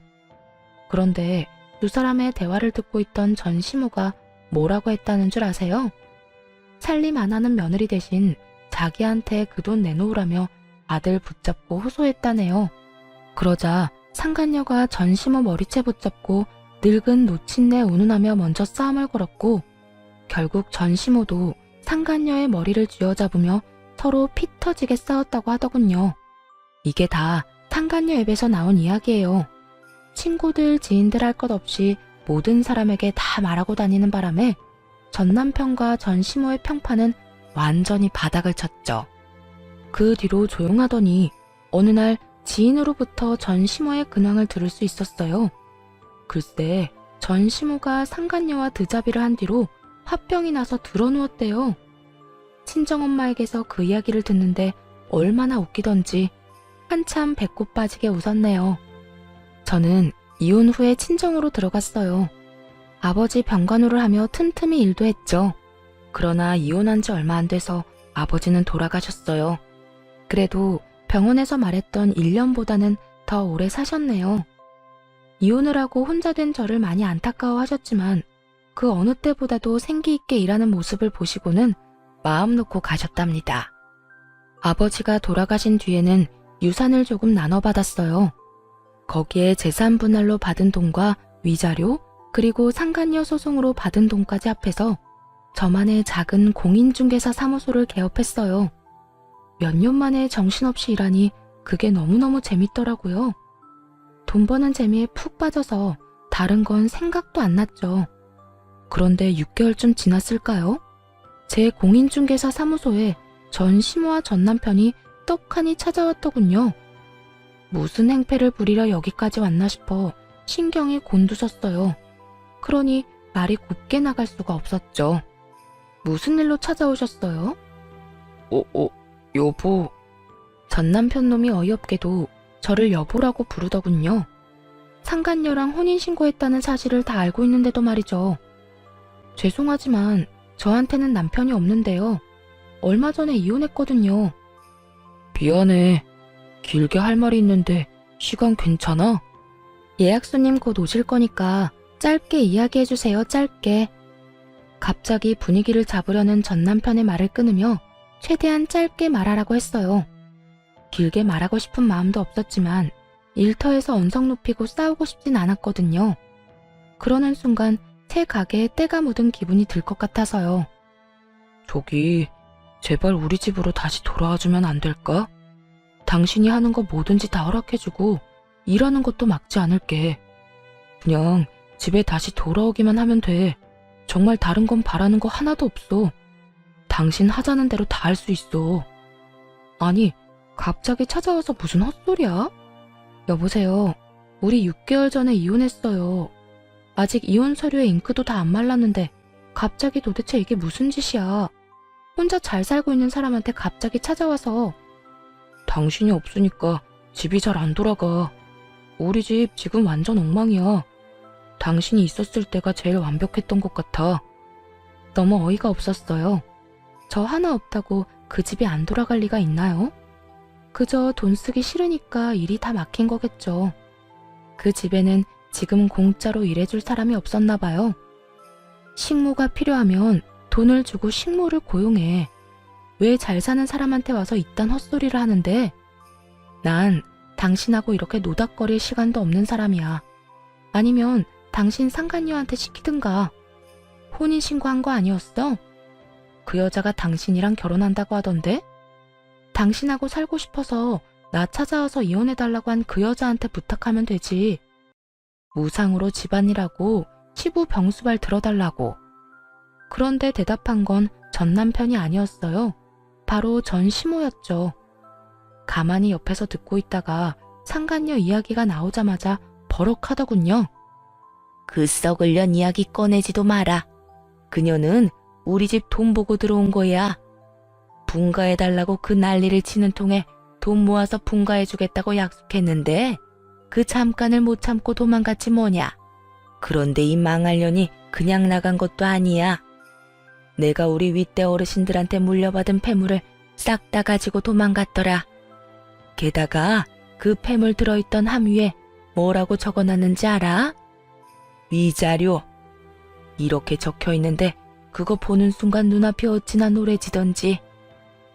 그런데 두 사람의 대화를 듣고 있던 전 시모가 뭐라고 했다는 줄 아세요? 살림 안 하는 며느리 대신 자기한테 그 돈 내놓으라며 아들 붙잡고 호소했다네요. 그러자 상간녀가 전 시모 머리채 붙잡고 늙은 노친네 운운하며 먼저 싸움을 걸었고 결국 전 시모도 상간녀의 머리를 쥐어잡으며 서로 피 터지게 싸웠다고 하더군요. 이게 다 상간녀 앱에서 나온 이야기예요. 친구들, 지인들 할 것 없이 모든 사람에게 다 말하고 다니는 바람에 전 남편과 전 시모의 평판은 완전히 바닥을 쳤죠. 그 뒤로 조용하더니 어느 날 지인으로부터 전 시모의 근황을 들을 수 있었어요. 글쎄, 전 시모가 상간녀와 드자비를 한 뒤로 화병이 나서 드러누웠대요. 친정엄마에게서 그 이야기를 듣는데 얼마나 웃기던지 한참 배꼽 빠지게 웃었네요. 저는 이혼 후에 친정으로 들어갔어요. 아버지 병간호를 하며 틈틈이 일도 했죠. 그러나 이혼한 지 얼마 안 돼서 아버지는 돌아가셨어요. 그래도 병원에서 말했던 1년보다는 더 오래 사셨네요. 이혼을 하고 혼자 된 저를 많이 안타까워 하셨지만 그 어느 때보다도 생기 있게 일하는 모습을 보시고는 마음 놓고 가셨답니다. 아버지가 돌아가신 뒤에는 유산을 조금 나눠받았어요. 거기에 재산 분할로 받은 돈과 위자료 그리고 상간녀 소송으로 받은 돈까지 합해서 저만의 작은 공인중개사 사무소를 개업했어요. 몇 년 만에 정신없이 일하니 그게 너무너무 재밌더라고요. 돈 버는 재미에 푹 빠져서 다른 건 생각도 안 났죠. 그런데 6개월쯤 지났을까요? 제 공인중개사 사무소에 전 시모와 전 남편이 떡하니 찾아왔더군요. 무슨 행패를 부리려 여기까지 왔나 싶어 신경이 곤두섰어요. 그러니 말이 곱게 나갈 수가 없었죠. 무슨 일로 찾아오셨어요? 여보. 전 남편 놈이 어이없게도 저를 여보라고 부르더군요. 상간녀랑 혼인신고했다는 사실을 다 알고 있는데도 말이죠. 죄송하지만 저한테는 남편이 없는데요. 얼마 전에 이혼했거든요. 미안해. 길게 할 말이 있는데 시간 괜찮아? 예약 손님 곧 오실 거니까 짧게 이야기해주세요, 짧게. 갑자기 분위기를 잡으려는 전 남편의 말을 끊으며 최대한 짧게 말하라고 했어요. 길게 말하고 싶은 마음도 없었지만 일터에서 언성 높이고 싸우고 싶진 않았거든요. 그러는 순간 새 가게에 때가 묻은 기분이 들 것 같아서요. 저기, 제발 우리 집으로 다시 돌아와주면 안 될까? 당신이 하는 거 뭐든지 다 허락해주고 일하는 것도 막지 않을게. 그냥 집에 다시 돌아오기만 하면 돼. 정말 다른 건 바라는 거 하나도 없어. 당신 하자는 대로 다 할 수 있어. 아니, 갑자기 찾아와서 무슨 헛소리야? 여보세요. 우리 6개월 전에 이혼했어요. 아직 이혼 서류에 잉크도 다 안 말랐는데 갑자기 도대체 이게 무슨 짓이야. 혼자 잘 살고 있는 사람한테 갑자기 찾아와서. 당신이 없으니까 집이 잘 안 돌아가. 우리 집 지금 완전 엉망이야. 당신이 있었을 때가 제일 완벽했던 것 같아. 너무 어이가 없었어요. 저 하나 없다고 그 집이 안 돌아갈 리가 있나요? 그저 돈 쓰기 싫으니까 일이 다 막힌 거겠죠. 그 집에는 지금 공짜로 일해줄 사람이 없었나 봐요. 식모가 필요하면 돈을 주고 식모를 고용해. 왜 잘 사는 사람한테 와서 이딴 헛소리를 하는데? 난 당신하고 이렇게 노닥거릴 시간도 없는 사람이야. 아니면 당신 상간녀한테 시키든가. 혼인신고한 거 아니었어? 그 여자가 당신이랑 결혼한다고 하던데? 당신하고 살고 싶어서 나 찾아와서 이혼해달라고 한 그 여자한테 부탁하면 되지. 무상으로 집안일하고 시부 병수발 들어달라고. 그런데 대답한 건 전 남편이 아니었어요. 바로 전 시모였죠. 가만히 옆에서 듣고 있다가 상간녀 이야기가 나오자마자 버럭하더군요. 그 썩을 년 이야기 꺼내지도 마라. 그녀는 우리 집 돈 보고 들어온 거야. 분가해달라고 그 난리를 치는 통에 돈 모아서 분가해주겠다고 약속했는데 그 잠깐을 못 참고 도망갔지 뭐냐. 그런데 이 망할 년이 그냥 나간 것도 아니야. 내가 우리 윗대 어르신들한테 물려받은 폐물을 싹 다 가지고 도망갔더라. 게다가 그 폐물 들어있던 함 위에 뭐라고 적어놨는지 알아? 위자료. 이렇게 적혀있는데 그거 보는 순간 눈앞이 어찌나 노래지던지.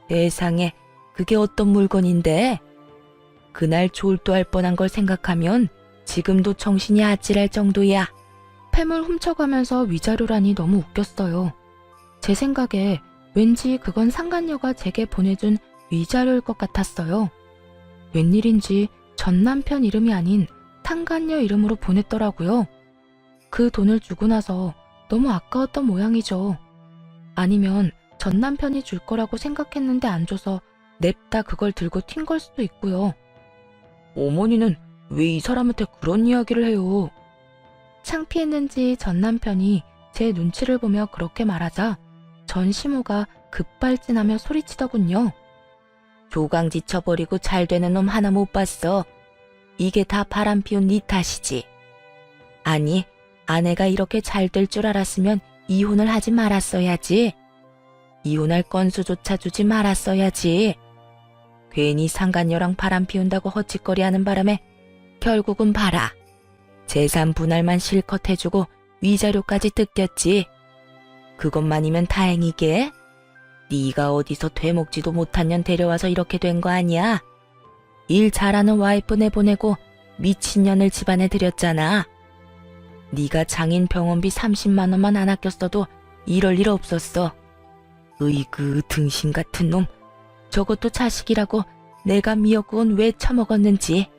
세상에 그게 어떤 물건인데? 그날 졸도할 뻔한 걸 생각하면 지금도 정신이 아찔할 정도야. 폐물 훔쳐가면서 위자료라니 너무 웃겼어요. 제 생각에 왠지 그건 상간녀가 제게 보내준 위자료일 것 같았어요. 웬일인지 전 남편 이름이 아닌 상간녀 이름으로 보냈더라고요. 그 돈을 주고 나서 너무 아까웠던 모양이죠. 아니면 전 남편이 줄 거라고 생각했는데 안 줘서 냅다 그걸 들고 튄 걸 수도 있고요. 어머니는 왜 이 사람한테 그런 이야기를 해요? 창피했는지 전 남편이 제 눈치를 보며 그렇게 말하자 전 시모가 급발진하며 소리치더군요. 조강지 쳐버리고 잘 되는 놈 하나 못 봤어. 이게 다 바람 피운 네 탓이지. 아니, 아내가 이렇게 잘 될 줄 알았으면 이혼을 하지 말았어야지. 이혼할 건수조차 주지 말았어야지. 괜히 상간녀랑 바람 피운다고 헛짓거리하는 바람에 결국은 봐라. 재산 분할만 실컷 해주고 위자료까지 뜯겼지. 그것만이면 다행이게. 네가 어디서 되먹지도 못한 년 데려와서 이렇게 된 거 아니야. 일 잘하는 와이프 내보내고 미친년을 집안에 들였잖아. 네가 장인 병원비 30만 원만 안 아꼈어도 이럴 일 없었어. 으이그 등신 같은 놈. 저것도 자식이라고 내가 미역국은 왜 처먹었는지.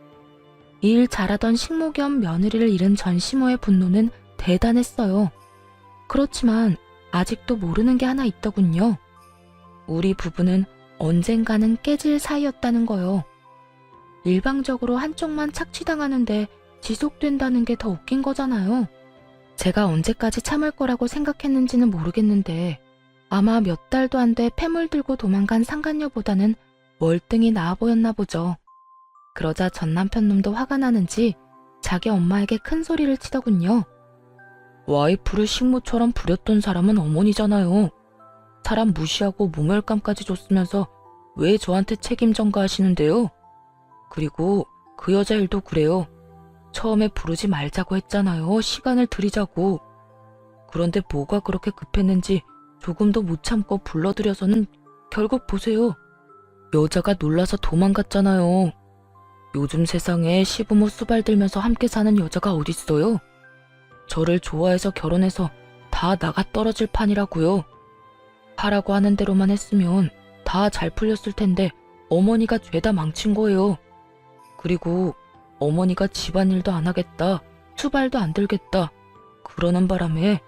일 잘하던 식모 겸 며느리를 잃은 전 시모의 분노는 대단했어요. 그렇지만 아직도 모르는 게 하나 있더군요. 우리 부부는 언젠가는 깨질 사이였다는 거요. 일방적으로 한쪽만 착취당하는데 지속된다는 게 더 웃긴 거잖아요. 제가 언제까지 참을 거라고 생각했는지는 모르겠는데 아마 몇 달도 안 돼 폐물 들고 도망간 상간녀보다는 월등히 나아 보였나 보죠. 그러자 전 남편 놈도 화가 나는지 자기 엄마에게 큰 소리를 치더군요. 와이프를 식모처럼 부렸던 사람은 어머니잖아요. 사람 무시하고 모멸감까지 줬으면서 왜 저한테 책임 전가하시는데요? 그리고 그 여자 일도 그래요. 처음에 부르지 말자고 했잖아요. 시간을 들이자고. 그런데 뭐가 그렇게 급했는지 조금도 못 참고 불러들여서는 결국 보세요. 여자가 놀라서 도망갔잖아요. 요즘 세상에 시부모 수발 들면서 함께 사는 여자가 어딨어요? 저를 좋아해서 결혼해서 다 나가 떨어질 판이라고요. 하라고 하는 대로만 했으면 다 잘 풀렸을 텐데 어머니가 죄다 망친 거예요. 그리고 어머니가 집안일도 안 하겠다, 수발도 안 들겠다 그러는 바람에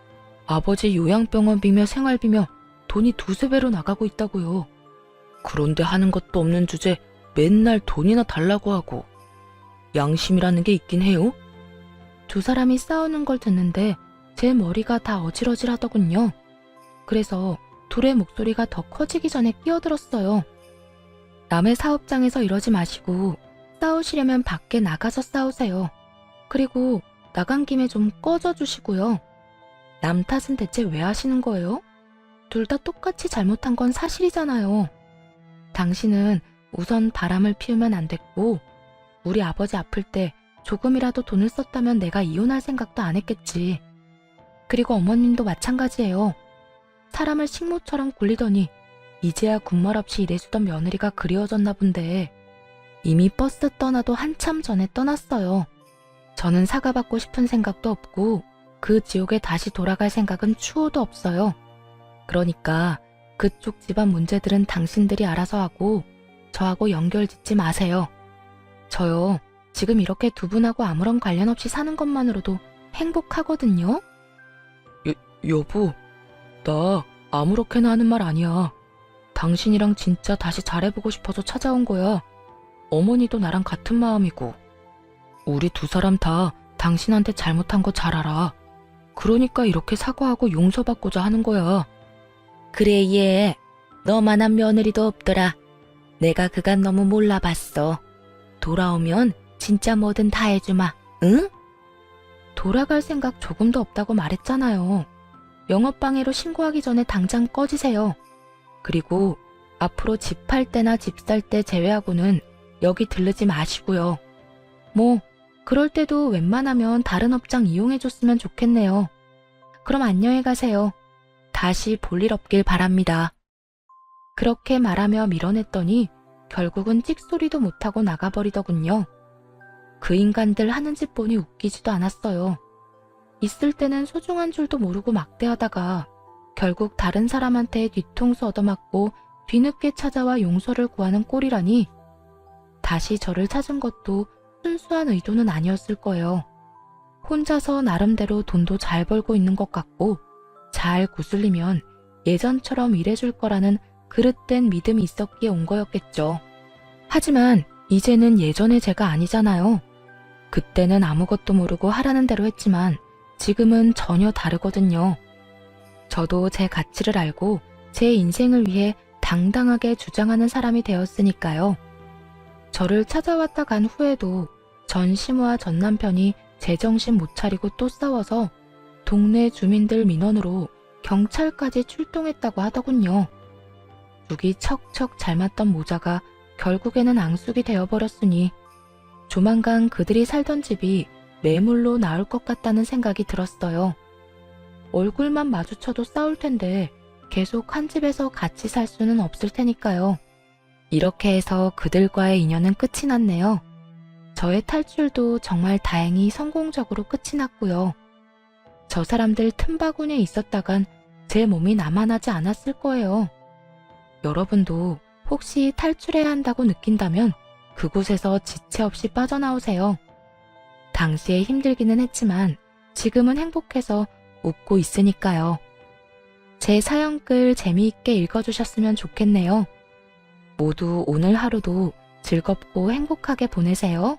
아버지 요양병원비며 생활비며 돈이 두세 배로 나가고 있다고요. 그런데 하는 것도 없는 주제 맨날 돈이나 달라고 하고. 양심이라는 게 있긴 해요. 두 사람이 싸우는 걸 듣는데 제 머리가 다 어질어질하더군요. 그래서 둘의 목소리가 더 커지기 전에 끼어들었어요. 남의 사업장에서 이러지 마시고 싸우시려면 밖에 나가서 싸우세요. 그리고 나간 김에 좀 꺼져주시고요. 남 탓은 대체 왜 하시는 거예요? 둘 다 똑같이 잘못한 건 사실이잖아요. 당신은 우선 바람을 피우면 안 됐고 우리 아버지 아플 때 조금이라도 돈을 썼다면 내가 이혼할 생각도 안 했겠지. 그리고 어머님도 마찬가지예요. 사람을 식모처럼 굴리더니 이제야 군말 없이 일해주던 며느리가 그리워졌나 본데 이미 버스 떠나도 한참 전에 떠났어요. 저는 사과받고 싶은 생각도 없고 그 지옥에 다시 돌아갈 생각은 추호도 없어요. 그러니까 그쪽 집안 문제들은 당신들이 알아서 하고 저하고 연결 짓지 마세요. 저요, 지금 이렇게 두 분하고 아무런 관련 없이 사는 것만으로도 행복하거든요. 여보, 나 아무렇게나 하는 말 아니야. 당신이랑 진짜 다시 잘해보고 싶어서 찾아온 거야. 어머니도 나랑 같은 마음이고. 우리 두 사람 다 당신한테 잘못한 거 잘 알아. 그러니까 이렇게 사과하고 용서받고자 하는 거야. 그래, 얘. 너만한 며느리도 없더라. 내가 그간 너무 몰라봤어. 돌아오면 진짜 뭐든 다 해주마, 응? 돌아갈 생각 조금도 없다고 말했잖아요. 영업방해로 신고하기 전에 당장 꺼지세요. 그리고 앞으로 집 팔 때나 집 살 때 제외하고는 여기 들르지 마시고요. 뭐 그럴 때도 웬만하면 다른 업장 이용해줬으면 좋겠네요. 그럼 안녕히 가세요. 다시 볼 일 없길 바랍니다. 그렇게 말하며 밀어냈더니 결국은 찍소리도 못하고 나가버리더군요. 그 인간들 하는 짓 보니 웃기지도 않았어요. 있을 때는 소중한 줄도 모르고 막대하다가 결국 다른 사람한테 뒤통수 얻어맞고 뒤늦게 찾아와 용서를 구하는 꼴이라니. 다시 저를 찾은 것도 순수한 의도는 아니었을 거예요. 혼자서 나름대로 돈도 잘 벌고 있는 것 같고 잘 구슬리면 예전처럼 일해줄 거라는 그릇된 믿음이 있었기에 온 거였겠죠. 하지만 이제는 예전의 제가 아니잖아요. 그때는 아무것도 모르고 하라는 대로 했지만 지금은 전혀 다르거든요. 저도 제 가치를 알고 제 인생을 위해 당당하게 주장하는 사람이 되었으니까요. 저를 찾아왔다 간 후에도 전 시모와 전 남편이 제정신 못 차리고 또 싸워서 동네 주민들 민원으로 경찰까지 출동했다고 하더군요. 죽이 척척 잘 맞던 모자가 결국에는 앙숙이 되어버렸으니 조만간 그들이 살던 집이 매물로 나올 것 같다는 생각이 들었어요. 얼굴만 마주쳐도 싸울 텐데 계속 한 집에서 같이 살 수는 없을 테니까요. 이렇게 해서 그들과의 인연은 끝이 났네요. 저의 탈출도 정말 다행히 성공적으로 끝이 났고요. 저 사람들 틈바구니에 있었다간 제 몸이 남아나지 않았을 거예요. 여러분도 혹시 탈출해야 한다고 느낀다면 그곳에서 지체 없이 빠져나오세요. 당시에 힘들기는 했지만 지금은 행복해서 웃고 있으니까요. 제 사연글 재미있게 읽어주셨으면 좋겠네요. 모두 오늘 하루도 즐겁고 행복하게 보내세요.